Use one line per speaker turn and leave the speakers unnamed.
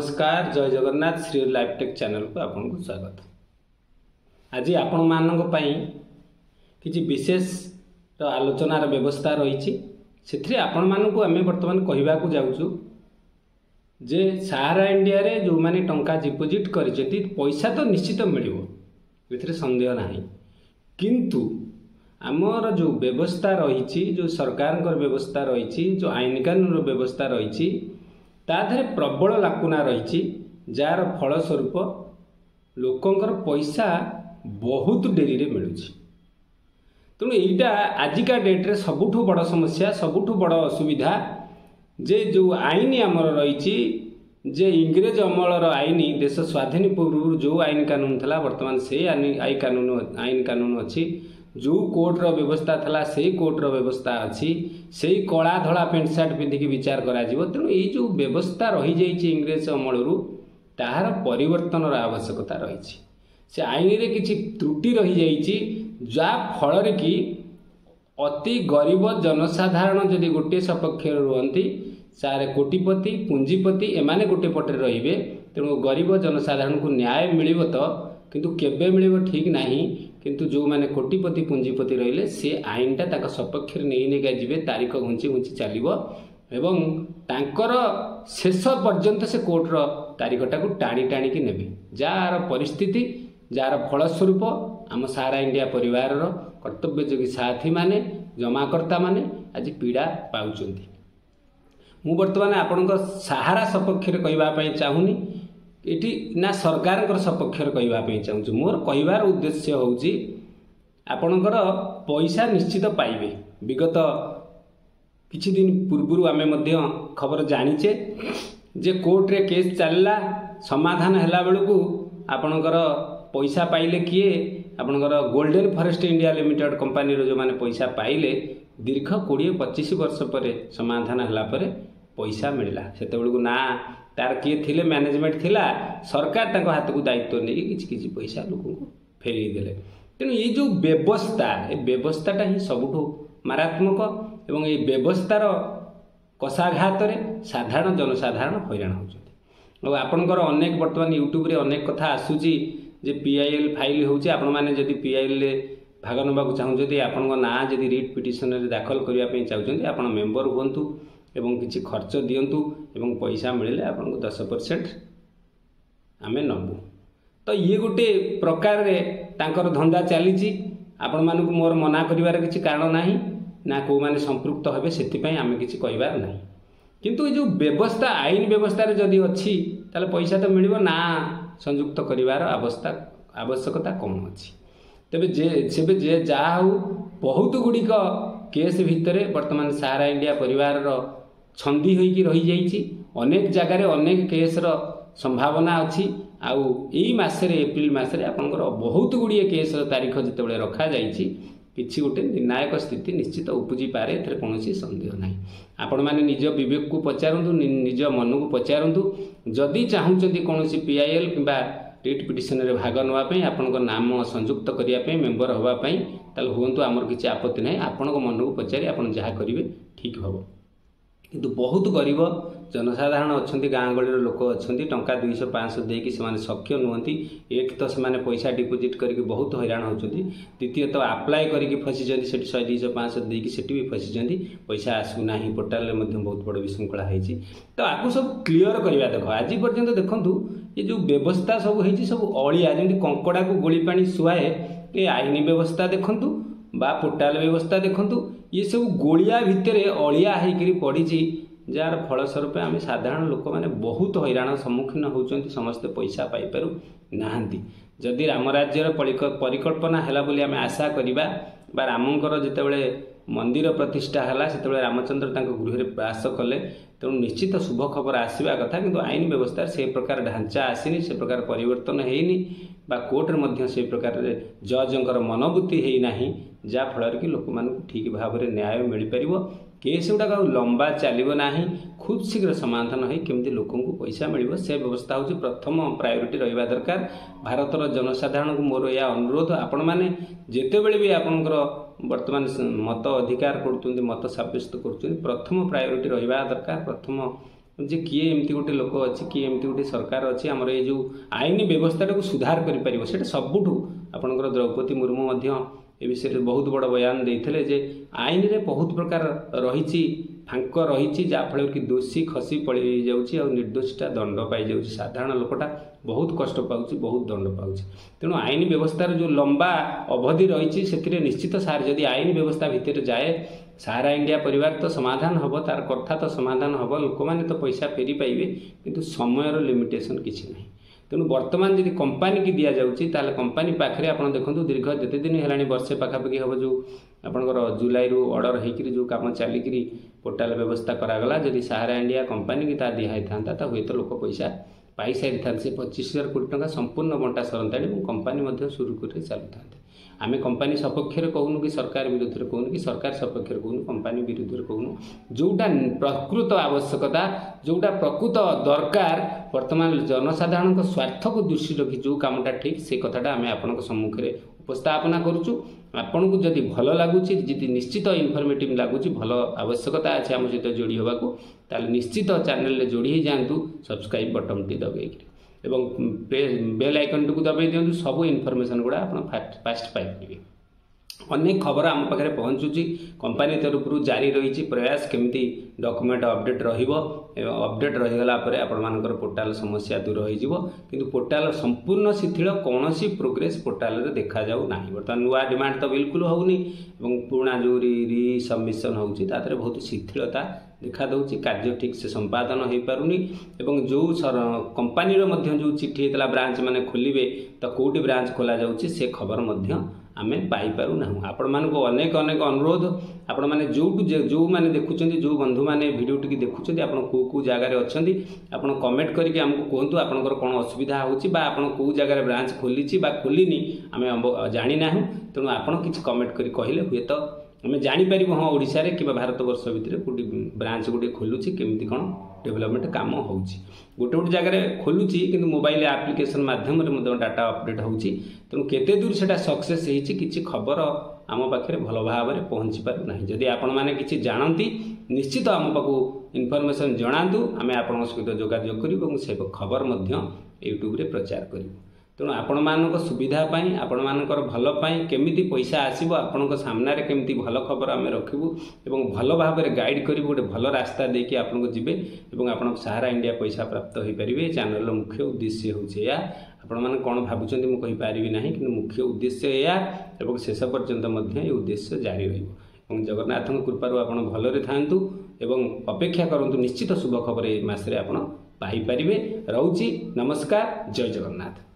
नमस्कार जय जगन्नाथ श्री लाइफटेक चैनल को आपन को स्वागत। आज आपण मानक पई किछि विशेष आलोचनार व्यवस्था रही से आपण मानक आम बर्तमान कहवा जाऊँ जे सहारा इंडिया रे जो माने टंका डिपोजिट करिसेंती पैसा तो निश्चित मिलिबो एथिरे संदेह नाही, किंतु आमर जो व्यवस्था रही जो सरकार व्यवस्था रही जो आईन कानून व्यवस्था रही ताधरे प्रबल लाकुना रही जार फलस्वरूप लोकंकर पैसा बहुत डेरी रे मिलुछि। तेणु यहीटा आजिका डेट्रे सबुठु बड़ समस्या सबुठु बड़ असुविधा जे जो आईन आमर रही जे इंग्रेज अमलर आईन देश स्वाधीन पूर्व जो आईन कानून था वर्तमान से आईन कानून अच्छी जो कोर्टर व्यवस्था था से कोर्टर व्यवस्था अच्छी से कला धला पेंट सार्ट पिंधिकी विचार करा तेणु ये जो व्यवस्था रही जाइए इंग्रेज अमल ताहार परिवर्तन आवश्यकता रही से आईन रे किछि त्रुटि रही जाइए जा फल कि अति गरीब जनसाधारण जदि गोटे सपक्ष रुहंती सारे कोटिपति पुंजीपति एमाने गोटे पटे रहिबे तेणु गरीब जनसाधारण को न्याय मिलिबो तो किंतु केबे मिलिबो ठीक नाही, किंतु जो माने कोटिपति पुंजीपति रहिले से आईनटा ताका सपक्ष नहीं नेगा जिबे तारीख घुंची घुंची चलिबो एवं तांकर शेष पर्यंत से कोर्टर तारीखटा को टाणी टाणी की नेबे जार परिस्थिति जार फलस्वरूप आम सारा इंडिया परिवार कर्तव्ययोगी साथी माने जमाकर्ता माने आज पीड़ा पाउचंती। मु वर्तमान आपणकर सहारा सपक्ष कहवाई चाहूनी एटी ना सरकार सपक्ष कहवाई चाहूँ। मोर कहबार उद्देश्य होउची आपणकर पैसा निश्चित पाइबे। विगत किछि दिन पूर्व आमे मध्य खबर जानिचे जे कोर्ट रे केस चलला समाधान हैला बेलू आपणकर पैसा पाइले किए आपणकर golden forest India limited company रो जो माने पैसा पाइले दीर्घ 20-25 वर्ष पर समाधान हैला पर पैसा मिलला सेते बेलू ना तार किए थिले मैनेजमेंट थिला सरकार ताको हाथ को दायित्व नहीं किछि किछि पैसा लोक को फेरी देले। तेणु ये जो व्यवस्था ए व्यवस्थाटा ही सबुठो मारात्मक एवं ये व्यवस्थार कषाघात रे साधारण जनसाधारण हैरान होउछथि। और आपनकर अनेक वर्तमान यूट्यूब रे अनेक कथा आसुची जे पीआईएल फाइल होउची आपण माने जदि पीआईएल रे भाग नबाकू चाहूछथि आपनक ना जदि रिट पिटिशन रे दाखल करिया पई चाहूछथि आपण मेंबर हुंतु एवं किछि खर्च दियंतु एवं पैसा मिले आपको 10% आमे नबू। तो ये गोटे प्रकार रे तांकर धंदा चली आपण मानक मोर मना करिवार किछि कारण नाही ना को माने संपृक्त हेबे सेति पई आमे किछि कहिबार नाही, किंतु ये जो व्यवस्था आईन व्यवस्था रे जदि अछि ताले पैसा तो मिलिबो ना संयुक्त करिवार आवश्यकता कम अछि। तबे जे जा हो बहुत गुड़िक केस भितरे वर्तमान सहारा इंडिया परिवार छंदी होइकी रही जाइछि अनेक जगार अनेक केस संभावना अच्छी आउ यही मासरे एप्रिल मासरे आपनकर बहुत गुड़िए केस तारीख जितेबाला रखा जाइछि किछि गोटे निर्णायक स्थिति निश्चित उपजी पारे एथरे कोनोसी संदेह नाही। आपण माने निज विवेक को पचारंतु निज मन को पचारंतु जदि चाहूचंती कोनोसी पीआईएल किबा रिट पिटिशन रे भाग नवा पई आपनकर नाम संयुक्त करिया पई मेंबर होबा पई ताल हुंतु हमर किछि आपत्ति नाही। आपनक मन को पचारि आपण जहा करिवे ठीक हबो, किंतु बहुत गरीब जनसाधारण अच्छा गाँ गहली लोक अच्छा टंका 200-500 देकी से सख्य नुहति। एक तो से पैसा डिपोजिट करके बहुत हैरान होती, द्वितीय तो आप्लाय करके फसी 100-200-500 देकी सेठी भी फसी पैसा आसूना पोर्टाल बहुत बड़ विशृंखला होती। तो आपको सब क्लीयर करवा देख आज पर्यंत देखूँ ये जो व्यवस्था सब होती सब अलिया जमी कंकड़ा को गोली पानी शुआए ये आईन व्यवस्था देखूँ बा पोर्टाल व्यवस्था देखूँ ये सब गोलिया भितर अलिया होकर पड़ी जार फलस्वरूप आम साधारण लोक मैंने बहुत हैरान सम्मुखीन होती समस्ते पैसा पाइपारू नाहांती। जदि राम राज्यर परिकल्पना है बोली आम आशा करवा बा रामंकर जितेबाला मंदिर प्रतिष्ठा है से रामचंद्र गृह में प्रयास कले तेणु निश्चित शुभ खबर आसवा कथा, किंतु आईन व्यवस्था से प्रकार ढांचा आसीनी से प्रकार परिवर्तन होनी बा कोर्ट से प्रकार जजंकर मनोवृत्ति होना जाफल कि लोक मान ठीक भाव में न्याय मिल पार केस गुड़ाक लंबा चलो ना खूब शीघ्र समाधान हो केमती लोक पैसा मिल से व्यवस्था हूँ प्रथम प्रायोरिटी रहा दरकार। भारतर जनसाधारण को मोर यह अनुरोध आपण मैंने जितेबले भी आपंकर वर्तमान मत अधिकार कर मत सब्यस्त कर प्रथम प्रायोरिटी रहा दरकार। प्रथम जे किए एमती गोटे लोक अच्छी किए एमती गोटे सरकार अच्छी आमर ये जो आईन व्यवस्था सुधार कर सबुठू आपणकर द्रौपदी मुर्मू ए विषय में बहुत बड़ बयान देते जे आईन रे बहुत प्रकार रही फांक रही जहाँफल कि दोषी खसी पड़ जाऊँगी और निर्दोषीटा दंड पाई जाऊँ साधारण लोकटा बहुत कष्ट पाँच बहुत दंड पाँच तेणु आईन व्यवस्थार जो लंबा अवधि रही से निश्चित सार जदि आईन व्यवस्था भितर जाए सारा इंडिया परिवार तो समाधान हम तार कथा तो समाधान हम लोक मैंने तो पैसा फेरी पाइबे किंतु समयर लिमिटेशन किसी ना तेणु बर्तमान जब कंपानी की दि जाऊँगी ताल कंपानी पाखे आप देखो दीर्घ जिते दिन है वर्षे पाखापाखि हम जो आपंकर जुलाई ऑर्डर होकर जो कम चलिकी पोर्टाल व्यवस्था करागला जदि सहारा इंडिया कंपानी की ता दिखाई था हुए तो लोक पैसा पाई सारी था से 25,000 कोटी टंका संपूर्ण बंटा सरंता कंपानी सुरुखुरु चलु था आम कंपानी सपक्षर कहूनु कि सरकार विरुद्ध में कहूनु कि सरकार सपक्षर कहूनु कंपानी विरुद्ध में कहूनु जोटा प्रकृत आवश्यकता जोटा प्रकृत दरकार वर्तमान जनसाधारण स्वार्थ को दृष्टि रखी जो कामटा ठीक से कथाटा आम आपण सम्मुखें उपस्थापना करुचु आपन को जदि भल लगुच जी निश्चित इनफर्मेटिव लगुच भल आवश्यकता अच्छे आम सहित जोड़ी होगा ताल निश्चित चैनल जोड़ी ही जातु सब्सक्राइब बटन टी दबाई एवं बेल आइकन टी दबाई दिंतु सब इनफर्मेशन गुड़ा आप फास्ट पाइपर अनेक खबर आम पाखे पहुँचुची कंपानी तरफ जारी रही प्रयास केमती डॉक्यूमेंट अपडेट अपडेट रहीगला आपर पोर्टाल समस्या दूर हो किंतु पोर्टाल संपूर्ण शिथिल कौन प्रोग्रेस पोर्टाल रे देखा जाऊ ना बर्तमान नुआ डिमांड तो बिल्कुल होनी पुराना जो रिसबमिशन होती बहुत शिथिलता देखा दूसरी कार्य ठीक से संपादन हो पारुनी जो कंपानी जो चिठी होता ब्रांच मैंने खोलिए तो कौटी ब्रांच खोल जाऊँगी से खबर आम पाइपार ना आपण मान अनेक अनेक अनुरोध आपण मैंने जो मैंने देखुं जो बंधु मैंने भिडियो टी देखुं आप कौ जगार अच्छा आप कमेंट करके आमको कहतु आपंकर कौन असुविधा हो जगार ब्रांच खोली खोलिनी आम जाना तेणु आप किसी कमेंट कर कहले हुए तो आम जापर हाँ ओडिशा रे कि भारत वर्ष भितर गोटे ब्रांच गोटे खोलुची केमती कौन डेवलपमेंट काम हो गोटे गोटे जगह खोलुची किंतु मोबाइल एप्लिकेशन माध्यम डाटा अपडेट होची तेणु केते दूर से सक्सेस होती खबर आम पाखे भल भाव में पहुँची पार ना जदि आपण मैंने किसी जानती निश्चित आम पाक इनफर्मेशन जनातु आम आपण सहित जोगाजोग करूँ से खबर यूट्यूब रे प्रचार करूँ तेणु आपण मान सुविधा आपण मानकर भल केमिति पैसा आसब आपण सामने केमिति भल खबर आम रखू एवं भल भाव में गाइड कर गोटे भल रास्ता देकी आपको जीवे और आप सहारा इंडिया पैसा प्राप्त हो पारे चैनल मुख्य उद्देश्य होया आपण मैंने कौन भावुं मुझे ना कि मुख्य उद्देश्य या शेष पर्यंत ये उद्देश्य जारी रही जगन्नाथ कृपार आप भलरे थांतु एवं अपेक्षा करूँ निश्चित शुभ खबर ये मसरे आप पाइपर रोची नमस्कार जय जगन्नाथ।